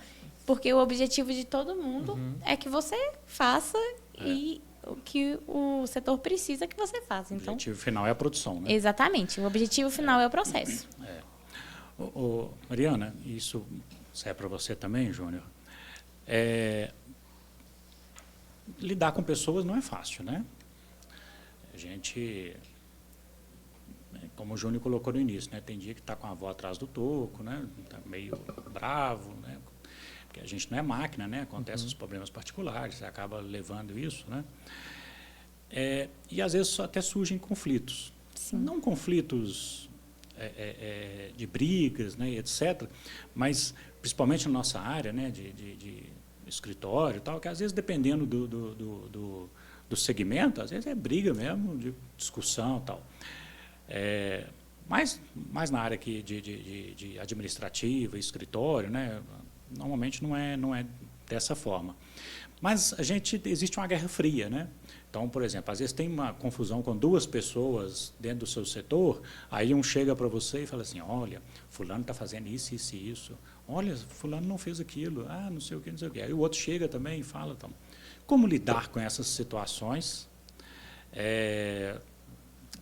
porque o objetivo de todo mundo é que você faça e o que o setor precisa que você faça. O Então, objetivo final é a produção, né? exatamente. O objetivo final é o processo. Mariana, isso serve para você também, Júnior. Lidar com pessoas não é fácil, né? A gente, como o Júnior colocou no início, né? Tem dia que está com a avó atrás do toco, né? Está meio bravo, né? Porque a gente não é máquina, né? Acontecem os problemas particulares, você acaba levando isso, né? E às vezes até surgem conflitos. Sim. Não conflitos de brigas, né, etc., mas principalmente na nossa área, né, de escritório e tal, que às vezes dependendo do segmento, às vezes é briga mesmo, de discussão e tal. Mais na área aqui de administrativa, escritório, né, normalmente não é dessa forma. Mas existe uma guerra fria, né? Então, por exemplo, às vezes tem uma confusão com duas pessoas dentro do seu setor, aí um chega para você e fala assim, olha, fulano está fazendo isso, isso e isso. Olha, fulano não fez aquilo, não sei o que, não sei o que. Aí o outro chega também e fala, então, como lidar com essas situações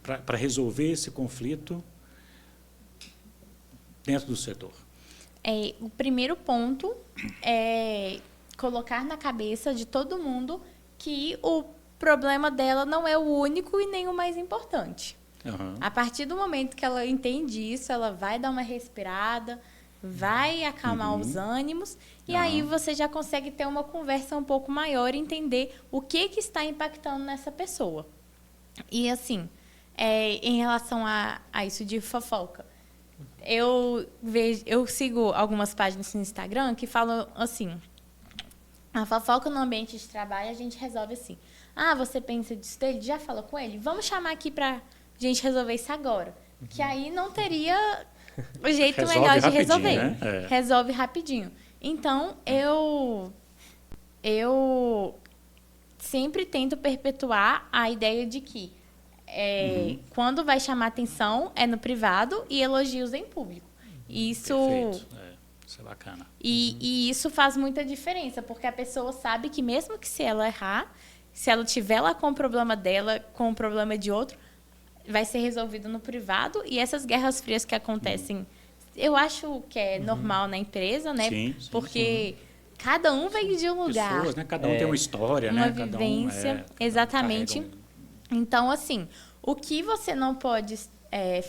para resolver esse conflito dentro do setor? O primeiro ponto é colocar na cabeça de todo mundo que o problema dela não é o único e nem o mais importante. A partir do momento que ela entende isso, ela vai dar uma respirada, vai acalmar os ânimos e aí você já consegue ter uma conversa um pouco maior e entender o que está impactando nessa pessoa. E assim, em relação a isso de fofoca, eu sigo algumas páginas no Instagram que falam assim, a fofoca no ambiente de trabalho a gente resolve assim. Você pensa disso dele? Já falou com ele? Vamos chamar aqui pra gente resolver isso agora. Que aí não teria o jeito legal de resolver. Né? Resolve rapidinho. Então, eu sempre tento perpetuar a ideia de que quando vai chamar atenção é no privado e elogios em público. Isso... Perfeito. Isso é bacana. E isso faz muita diferença, porque a pessoa sabe que mesmo que se ela errar, se ela estiver lá com o problema dela, com o problema de outro, vai ser resolvido no privado. E essas guerras frias que acontecem, eu acho que é normal na empresa, né? Sim, porque cada um veio de um lugar. Pessoas, né? Cada um tem uma história, uma né? vivência. Exatamente. Então, assim, o que você não pode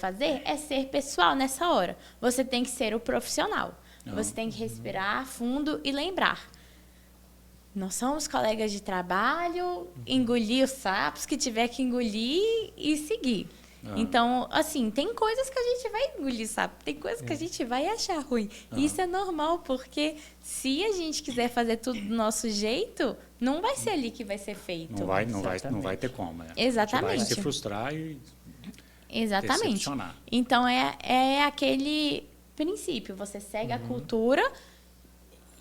fazer é ser pessoal nessa hora. Você tem que ser o profissional. Você tem que respirar fundo e lembrar. Nós somos colegas de trabalho, engolir os sapos que tiver que engolir e seguir. Então, assim, tem coisas que a gente vai engolir sapo, tem coisas que a gente vai achar ruim. Isso é normal, porque se a gente quiser fazer tudo do nosso jeito, não vai ser ali que vai ser feito. Não vai ter como. Exatamente. A gente vai se frustrar e decepcionar. Então, é aquele princípio. Você segue a cultura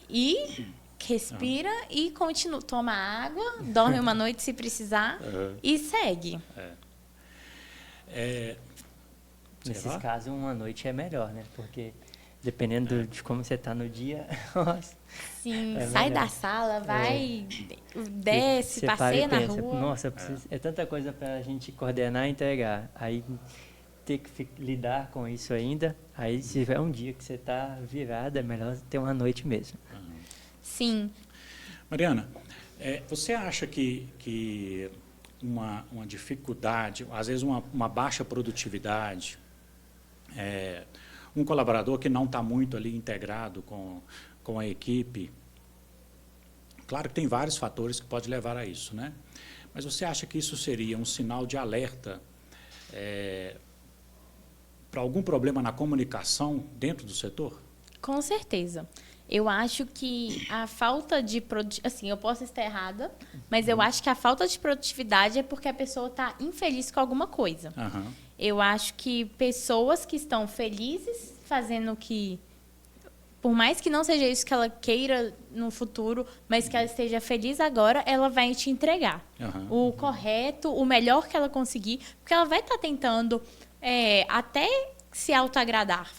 e respira e continua. Toma água, dorme uma noite se precisar e segue. Nesses casos, uma noite é melhor, né? Porque dependendo de como você está no dia... Nossa, sim, sai da sala, vai, desce, passeia na rua. Nossa, é tanta coisa para a gente coordenar e entregar. Aí ter que lidar com isso ainda. Aí, se tiver um dia que você está virada, é melhor ter uma noite mesmo. Sim. Mariana, você acha que uma dificuldade, às vezes uma baixa produtividade, um colaborador que não está muito ali integrado com a equipe, claro que tem vários fatores que podem levar a isso, né? Mas você acha que isso seria um sinal de alerta para algum problema na comunicação dentro do setor? Com certeza. Eu acho que a falta de assim, eu posso estar errada, mas eu acho que a falta de produtividade é porque a pessoa está infeliz com alguma coisa. Aham. Eu acho que pessoas que estão felizes fazendo o que, por mais que não seja isso que ela queira no futuro, mas que ela esteja feliz agora, ela vai te entregar Aham. o correto, o melhor que ela conseguir, porque ela vai estar tentando até se autoagradar,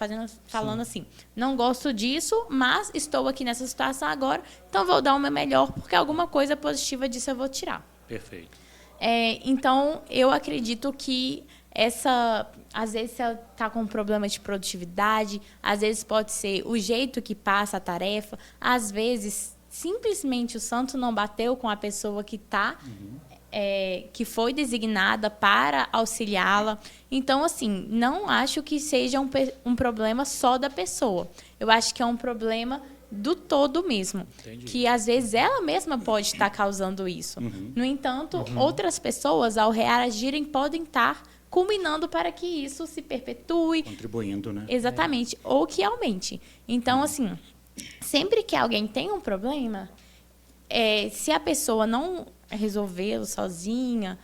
falando assim, não gosto disso, mas estou aqui nessa situação agora, então vou dar o meu melhor, porque alguma coisa positiva disso eu vou tirar. Perfeito. Então, eu acredito que às vezes se ela está com um problema de produtividade, às vezes pode ser o jeito que passa a tarefa, às vezes simplesmente o santo não bateu com a pessoa que que foi designada para auxiliá-la. Então, assim, não acho que seja um problema só da pessoa. Eu acho que é um problema do todo mesmo. Entendi. Que, às vezes, ela mesma pode estar causando isso. No entanto, outras pessoas, ao reagirem, podem estar culminando para que isso se perpetue. Contribuindo, né? Exatamente. Ou que aumente. Então, assim, sempre que alguém tem um problema, se a pessoa não resolvê-lo sozinha,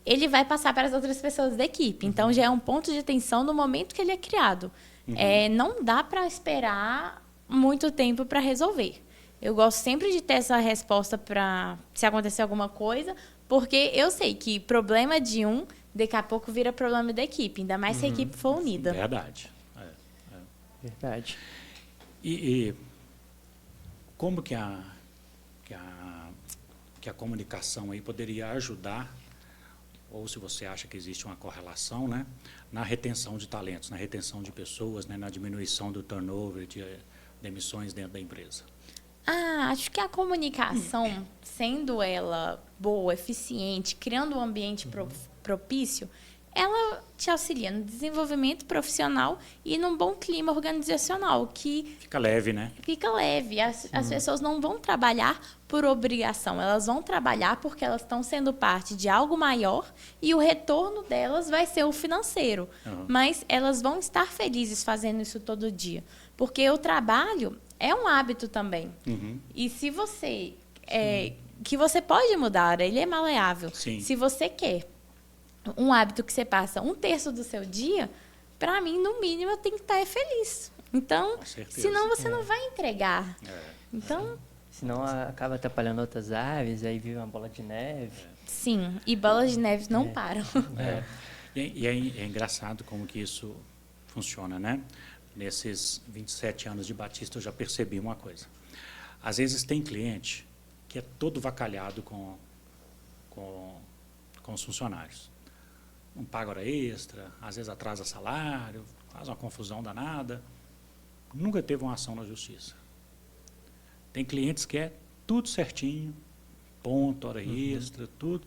ele vai passar para as outras pessoas da equipe. Então, já é um ponto de atenção no momento que ele é criado. Não dá para esperar muito tempo para resolver. Eu gosto sempre de ter essa resposta para se acontecer alguma coisa, porque eu sei que problema de um, daqui a pouco vira problema da equipe, ainda mais se a equipe for unida. Verdade. Verdade. E como que a comunicação aí poderia ajudar, ou se você acha que existe uma correlação, né, na retenção de talentos, na retenção de pessoas, né, na diminuição do turnover, de demissões dentro da empresa? Acho que a comunicação, sendo ela boa, eficiente, criando um ambiente propício, ela te auxilia no desenvolvimento profissional e num bom clima organizacional, que Fica leve, né? fica leve. As pessoas não vão trabalhar por obrigação, elas vão trabalhar porque elas estão sendo parte de algo maior e o retorno delas vai ser o financeiro. Mas elas vão estar felizes fazendo isso todo dia, porque o trabalho é um hábito também. E se você... que você pode mudar, ele é maleável. Sim. Se você quer um hábito que você passa 1/3 do seu dia, para mim, no mínimo, eu tenho que estar feliz. Então, Com certeza. senão você não vai entregar. Então, Senão acaba atrapalhando outras aves, aí vira uma bola de neve. sim, e bolas de neve não param. E é engraçado como que isso funciona, né? Nesses 27 anos de Batista, eu já percebi uma coisa. Às vezes tem cliente que é todo vacalhado com os funcionários. Não paga hora extra, às vezes atrasa salário, faz uma confusão danada. Nunca teve uma ação na justiça. Tem clientes que é tudo certinho, ponto, hora extra, tudo,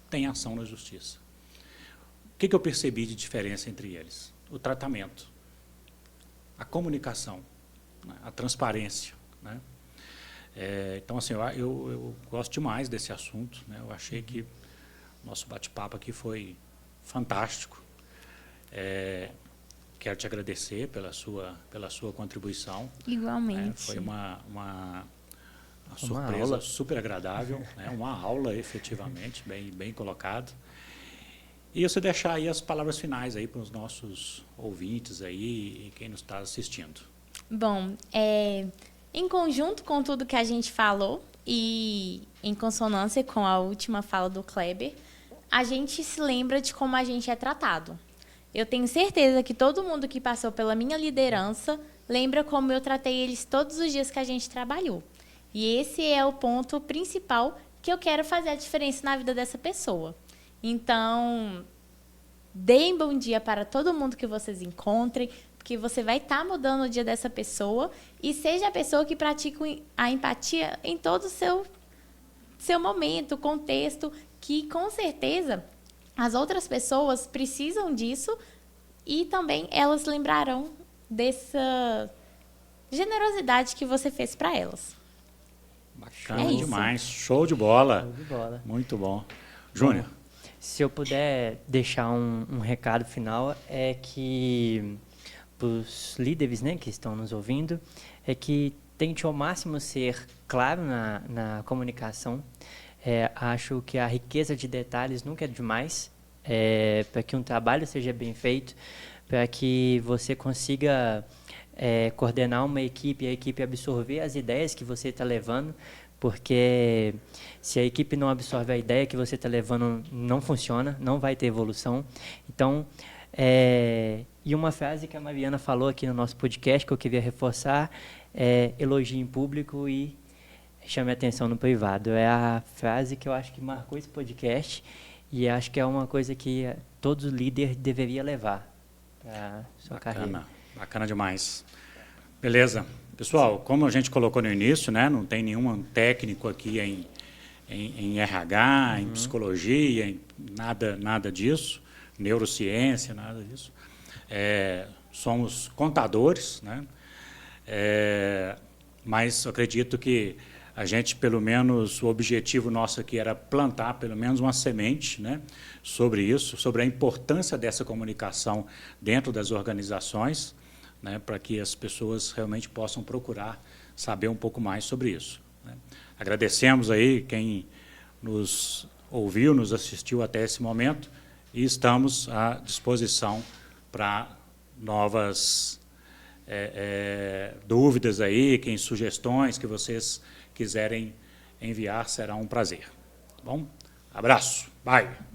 tem ação na justiça. O que eu percebi de diferença entre eles? O tratamento, a comunicação, né, a transparência, né? Então, assim, eu gosto demais desse assunto, né? Eu achei que nosso bate-papo aqui foi fantástico. Quero te agradecer pela sua contribuição. Igualmente. Foi uma surpresa aula super agradável, né? Uma aula, efetivamente, bem colocado. E você deixar aí as palavras finais aí para os nossos ouvintes aí e quem nos está assistindo. Bom, em conjunto com tudo que a gente falou e em consonância com a última fala do Kleber, a gente se lembra de como a gente é tratado. Eu tenho certeza que todo mundo que passou pela minha liderança lembra como eu tratei eles todos os dias que a gente trabalhou. E esse é o ponto principal que eu quero fazer a diferença na vida dessa pessoa. Então, deem bom dia para todo mundo que vocês encontrem, porque você vai estar mudando o dia dessa pessoa e seja a pessoa que pratica a empatia em todo o seu momento, contexto, que com certeza as outras pessoas precisam disso e também elas lembrarão dessa generosidade que você fez para elas. Bacana isso. demais, show de bola. Show de bola. Muito bom. Júnior. Se eu puder deixar um recado final, é que para os líderes, né, que estão nos ouvindo, é que tente ao máximo ser claro na comunicação. Acho que a riqueza de detalhes nunca é demais, para que um trabalho seja bem feito, para que você consiga coordenar uma equipe e a equipe absorver as ideias que você está levando, porque se a equipe não absorve a ideia que você está levando, não funciona, não vai ter evolução. Então, e uma frase que a Mariana falou aqui no nosso podcast, que eu queria reforçar, elogie em público e chame a atenção no privado. É a frase que eu acho que marcou esse podcast e acho que é uma coisa que todo líder deveria levar para sua carreira. Bacana demais. Beleza. Pessoal, como a gente colocou no início, né, não tem nenhum técnico aqui em RH, em psicologia, em nada disso, neurociência, nada disso. Somos contadores, né? Mas eu acredito que a gente, pelo menos, o objetivo nosso aqui era plantar pelo menos uma semente, né, sobre isso, sobre a importância dessa comunicação dentro das organizações, né, para que as pessoas realmente possam procurar saber um pouco mais sobre isso, né. Agradecemos aí quem nos ouviu, nos assistiu até esse momento e estamos à disposição para novas dúvidas aí, sugestões que vocês quiserem enviar, será um prazer. Tá bom? Abraço. Bye.